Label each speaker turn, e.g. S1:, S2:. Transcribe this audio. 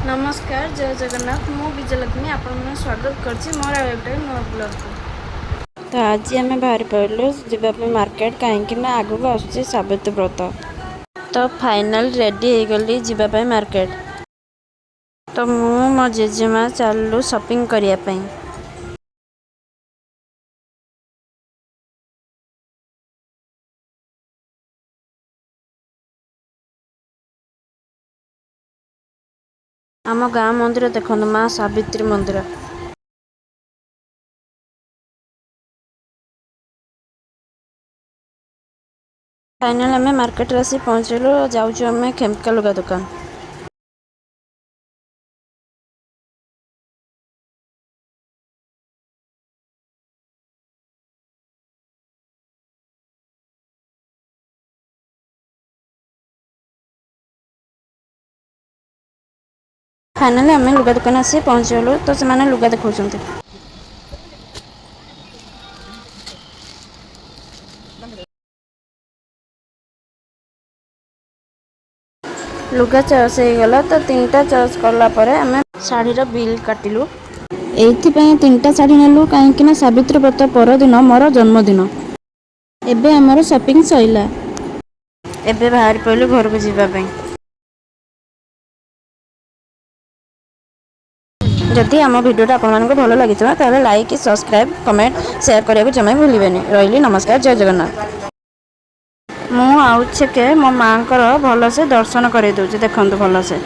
S1: नमस्कार जय जगन्नाथ मु विजयलक्ष्मी आपण स्वागत करछि मोर एक नुआ ब्लॉग को। तो आज आम बाहर पड़ू जावाई मार्केट कहीं आग को आसूँ सावित्री व्रत। तो फाइनल रेडी हो गली जावाई मार्केट। तो मु मो जेजेमा चलू शॉपिंग करने। आम गाँ मंदिर देखो माँ सावित्री मंदिर। फाइनल आम मार्केट आसी पहुँचलु जाऊँ आम खेमका लुगा दुकान। फाइनल आम लुगा दुकान आसी पहुँचलु तो से लुगा देखा। लुगा चॉइस हो गला तो तीनटा चॉइस कलापर आम शाढ़ीर बिल काटिलु। एइथिपाई तीनटा शाढ़ी नेलु कहीं सावित्री व्रत परदिन मोर जन्मदिन। एबे आमर शॉपिंग सइला। एबे बाहर पड़लु घर को जीवाई। जदि आम भिडियोटा आपको भल लगी लाइक सब्सक्राइब कमेंट शेयर करने को जमा भूलें। रही नमस्कार जय जगन्नाथ। मु आउे के मो माँ भल से दर्शन कर देखु भल से।